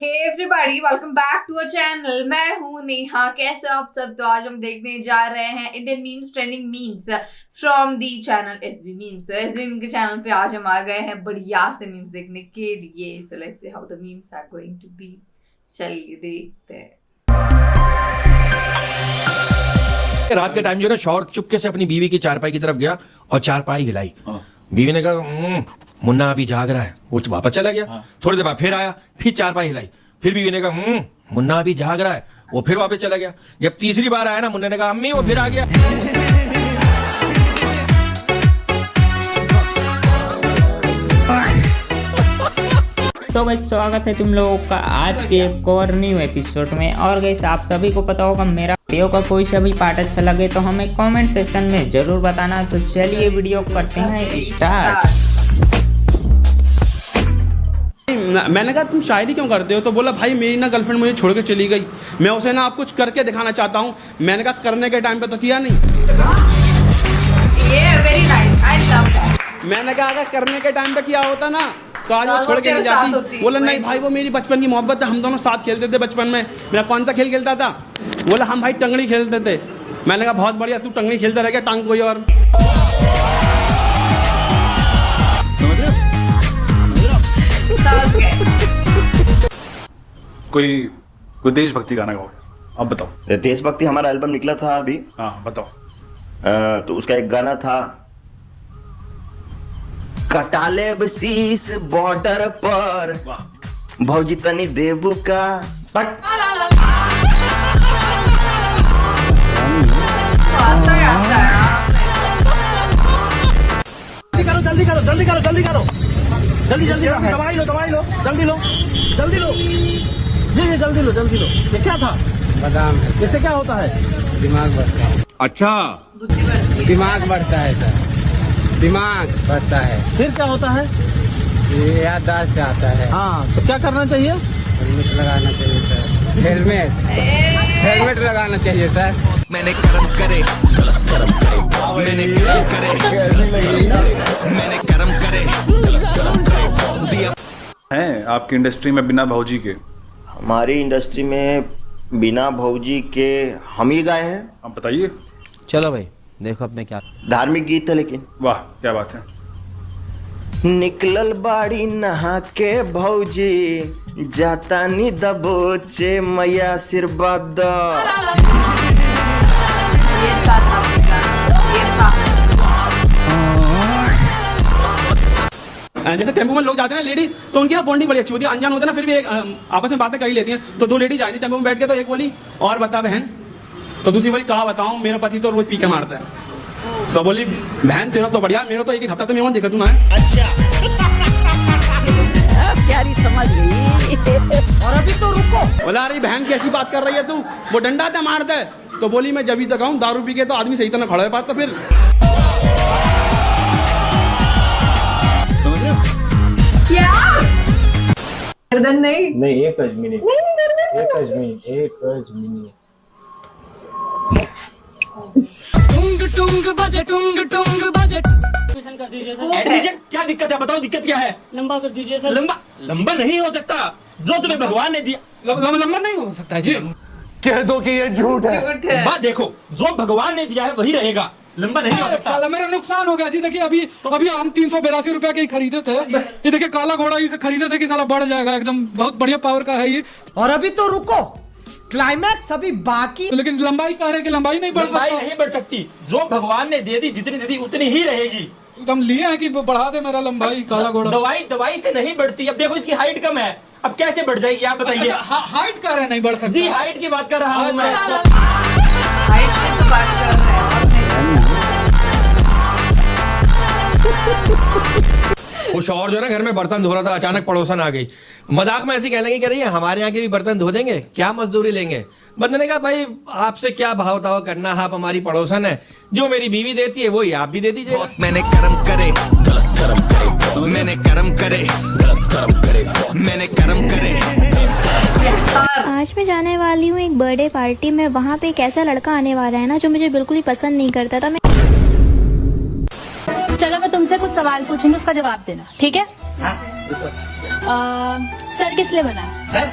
Hey everybody, welcome back to a channel. मैं हूं नेहा। कैसे हो आप सब? तो आज हम देखने जा रहे हैं Indian memes, trending memes from the channel SB memes. तो एसबी मीम के चैनल पे आज हम आ गए हैं बढ़िया से मीम्स देखने के लिए। So let's see how the memes are going to be. चलिए देखते हैं। रात के टाइम जो है ना, शौहर चुपके से अपनी बीवी की चारपाई की तरफ गया और चारपाई हिलाई। बीवी ने कहा मुन्ना अभी जाग रहा है, वो वापस चला गया। थोड़ी देर बाद फिर आया, फिर चारपाई हिलाई। फिर बीवी ने कहा मुन्ना अभी जाग रहा है, वो फिर वापस चला गया। जब तीसरी बार आया ना, मुन्ना ने कहा अम्मी वो फिर आ गया। तो बस स्वागत है तुम लोगों का आज के एक और न्यू एपिसोड में। और गाइस, आप सभी को पता होगा मेरा वीडियो का कोई सा भी पार्ट अच्छा लगे तो हमें कमेंट सेक्शन में जरूर बताना। तो चलिए वीडियो करते हैं स्टार्ट। मैंने कहा तुम शायरी क्यों करते हो? तो बोला भाई मेरी ना गर्लफ्रेंड मुझे छोड़ के चली गई, मैं उसे ना आप कुछ करके दिखाना चाहता हूँ। मैंने कहा करने के टाइम पे तो किया नहीं। Very nice, I love that. मैंने कहा अगर करने के टाइम पे किया होता ना तो आज वो छोड़ के नहीं जाती। बोला नहीं भाई वो मेरी बचपन की मोहब्बत है, हम दोनों साथ खेलते थे बचपन में। मेरा कौन सा खेल खेलता था? बोला हम भाई टंगड़ी खेलते थे। मैंने कहा बहुत बढ़िया, तू टंगड़ी खेलता रह गया, टांग कोई और। कोई देशभक्ति गाना गाओ, अब बताओ। देशभक्ति हमारा एल्बम निकला था अभी। हाँ बताओ। तो उसका एक गाना था, कटाले बसीस बॉर्डर पर भौजी तनी देबू का। जल्दी करो जल्दी करो जल्दी करो जल्दी जल्दी करो, दवाई लो जल्दी लो जल्दी लो जी जल्दी लो जल्दी लो। ये क्या था? बादाम है। इससे क्या होता है? दिमाग बढ़ता है। अच्छा, बुद्धि बढ़ती है। दिमाग बढ़ता है सर, दिमाग बढ़ता है। फिर क्या होता है? ये याददाश्त आता है। हाँ, तो क्या करना चाहिए? हेलमेट लगाना चाहिए सर। हेलमेट लगाना चाहिए सर। मैंने कर्म करे, गलत कर्म करे, मैंने कर्म करे, मैंने कर्म करे, गलत कर्म करे दिया। हैं आपकी इंडस्ट्री में बिना भौजी के? हमारी इंडस्ट्री में बिना भौजी के हम ही गाए हैं। आप बताइए। चलो भाई देखो अपने क्या धार्मिक गीत है लेकिन। वाह क्या बात है। निकलल बाड़ी नहा के भौजी, जाता नी दबोचे मैया आशीर्वाद। ये था ये था। जैसे टेम्पो में लोग जाते हैं लेडी, तो उनकी ना बॉन्डिंग बड़ी अच्छी होती है। अनजान होते हैं ना, फिर भी एक आपस में बातें कर ही लेती हैं। तो दो लेडी जाती टेम्पो में बैठ के, तो एक बोली और बता बहन, तो दूसरी बोली कहा बताऊं, मेरा पति तो रोज पी के मारता है। तो बोली बहन तेरा तो बढ़िया, मेरा तो एक हफ्ता तो मैं देखा तू ना है। प्यारी समझ गई। और अभी तो रुको। बोला अरे बहन कैसी बात कर रही है तू, वो डंडा था मारता है। तो बोली मैं जब तक आऊं दारू पी के तो आदमी सही तरह खड़ा है बात। तो फिर समझ रहे हो क्या? नहीं एक अजमीनी, एक अजमीनी, एक अजमीनी। एडमिशन क्या दिक्कत है? बताओ दिक्कत क्या है? लंबा कर दीजिए सर। लंबा नहीं हो सकता, जो तुम्हें भगवान ने दिया लंबा नहीं हो सकता जी। कह दो कि ये झूठ है। झूठ है। बात देखो, जो भगवान ने दिया है वही रहेगा, लंबा नहीं हो सकता। मेरा नुकसान हो गया जी। देखिए अभी हम 382 रुपए के ही खरीदे थे। ये देखिए काला घोड़ा इसे खरीदे थे कि साला बढ़ जाएगा, एकदम बहुत बढ़िया पावर का है ये। और अभी तो रुको, क्लाइमैक्स अभी बाकी। तो लेकिन लंबाई कह रहे हैं कि लंबाई नहीं बढ़ लंबाई सकती। नहीं बढ़ सकती, जो भगवान ने दे दी जितनी दे दी उतनी ही रहेगी। एकदम लिए हैं कि बढ़ा दे मेरा लंबाई काला घोड़ा। दवाई से नहीं बढ़ती। अब देखो इसकी हाइट कम है, अब कैसे बढ़ जाएगी आप बताइए? हाइट कह रहे हैं नहीं बढ़ सकती। जी हाइट की बात कर रहा हूँ मैं। हाइट की तो बात कर रहे हैं, और नहीं कर रहे हैं। वो शौहर जो है ना, घर में बर्तन धो रहा था, अचानक पड़ोसन आ गई। मजाक में ऐसी कहने की कह रही है हमारे यहाँ के भी बर्तन धो देंगे, क्या मजदूरी लेंगे? बंदे ने कहा भाई आपसे क्या भाव ताव करना, आप हमारी पड़ोसन है, जो मेरी बीवी देती है वही आप भी दे दीजिए। मैंने कर्म करे, गलत कर्म करे, मैंने कर्म करे, गलत कर्म करे, मैंने कर्म करे। आज मैं जाने वाली हूँ एक बर्थडे पार्टी में। वहाँ पे एक ऐसा लड़का आने वाला है ना जो मुझे बिल्कुल ही पसंद नहीं करता था। चलो मैं तुमसे कुछ सवाल पूछूंगी, उसका जवाब देना, ठीक है? सर किस लिए बना है?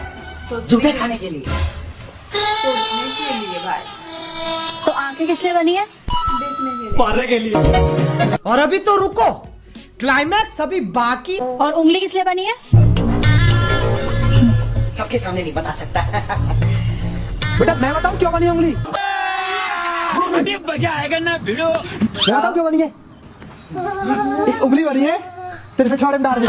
जूते खाने के लिए, सोचने के लिए भाई। तो आंखें किस लिए बनी है? देखने के लिए। और अभी तो रुको, क्लाइमैक्स अभी बाकी। और उंगली किस लिए बनी है? सबके सामने नहीं बता सकता। बेटा मैं बताऊं क्यों बनी उंगली? मजा आएगा ना भिड़ो। मैं बताऊं क्यों बनी है? उंगली बनी है तेरे पे छोड़े डाल दे।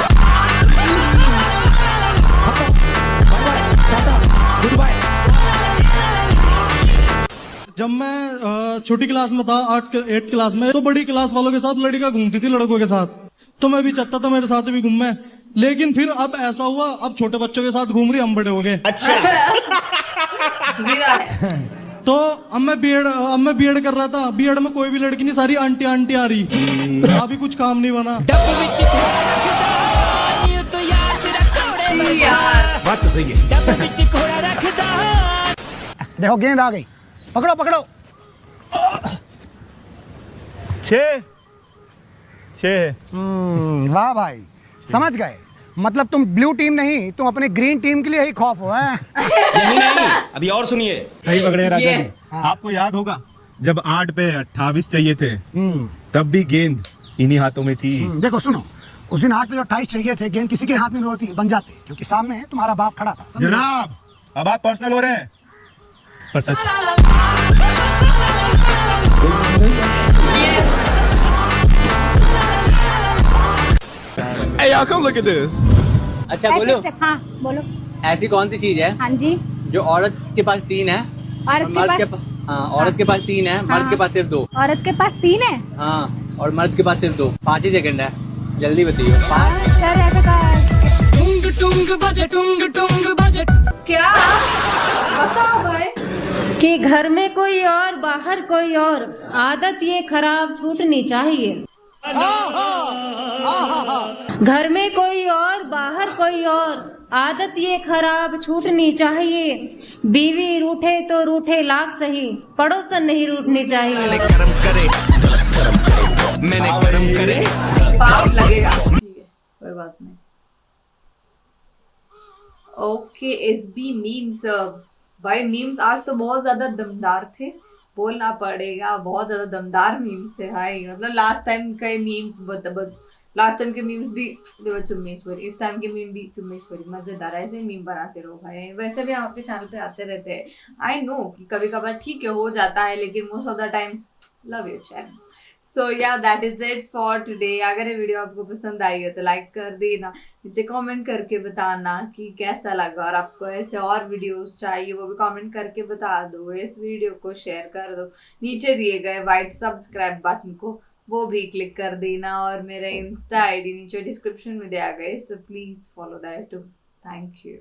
जब मैं छोटी क्लास में था 8 क्लास में, तो बड़ी क्लास वालों के साथ लड़कियां घूमती थी लड़कों के साथ, तो मैं भी चाहता था मेरे साथ भी घूमे। लेकिन फिर अब ऐसा हुआ, अब छोटे बच्चों के साथ घूम रही, हम बड़े हो गए। अच्छा। तो अब मैं बीएड कर रहा था। बीएड में कोई भी लड़की नहीं, सारी आंटी आ रही। अभी कुछ काम नहीं बना। बात तो सही है। देखो गेंद आ गई, पकड़ो पकड़ो। 6 वाह भाई, समझ गए। मतलब तुम ब्लू टीम नहीं, तुम अपने ग्रीन टीम के लिए ही खौफ हो। यही नहीं, अभी और सुनिए। सही पकड़े राजा जी। आपको याद होगा जब 8 पे 28 चाहिए थे, तब भी गेंद इन्हीं हाथों में थी। देखो सुनो, उस दिन 8 पे 28 चाहिए थे, गेंद किसी के हाथ में होती बन जाती, क्योंकि सामने तुम्हारा बाप खड़ा था। जनाब अब आप पर्सनल हो रहे हैं, पर सच। Hey, y'all, come look at this. अच्छा बोलो। हाँ बोलो। ऐसी कौन सी चीज है हाँ जी। जो औरत के पास 3 है, औरत के पास, औरत के पास 3 है, मर्द के पास सिर्फ 2। औरत के पास 3 है। हाँ, और मर्द के पास सिर्फ 2। 5 ही सेकंड है, जल्दी बताइए। सर ऐसा क्या बताओ भाई? कि घर में कोई और बाहर कोई और, आदत ये खराब छूटनी चाहिए। घर में कोई और बाहर कोई और, आदत ये खराब छूटनी चाहिए। बीवी रूठे तो रूठे लाख सही, पड़ोसन नहीं रूठनी चाहिए। गरम करे, मैंने गरम करे, पाप लगेगा। ठीक है, कोई बात नहीं। Okay, SB memes. भाई मीम्स आज तो बहुत ज्यादा दमदार थे, बोलना पड़ेगा। बहुत ज्यादा दमदार मीम्स थे भाई। मतलब लास्ट टाइम के मीम्स भी चुम्मेश्वरी, इस टाइम के मीम भी चुम्मेश्वरी। मजेदार, ऐसे मीम बनाते रहो भाई। वैसे भी हम आपके चैनल पे आते रहते हैं। आई नो कि कभी कभार ठीक है हो जाता है, लेकिन most of the times love your channel. So yeah that is it for today. अगर ये वीडियो आपको पसंद आई है तो लाइक कर देना, नीचे कमेंट करके बताना कि कैसा लगा, और आपको ऐसे और वीडियोस चाहिए वो भी कमेंट करके बता दो। इस वीडियो को शेयर कर दो, नीचे दिए गए वाइट सब्सक्राइब बटन को वो भी क्लिक कर देना, और मेरा इंस्टा आईडी नीचे डिस्क्रिप्शन में दिया गया है, so please follow that too. Thank you.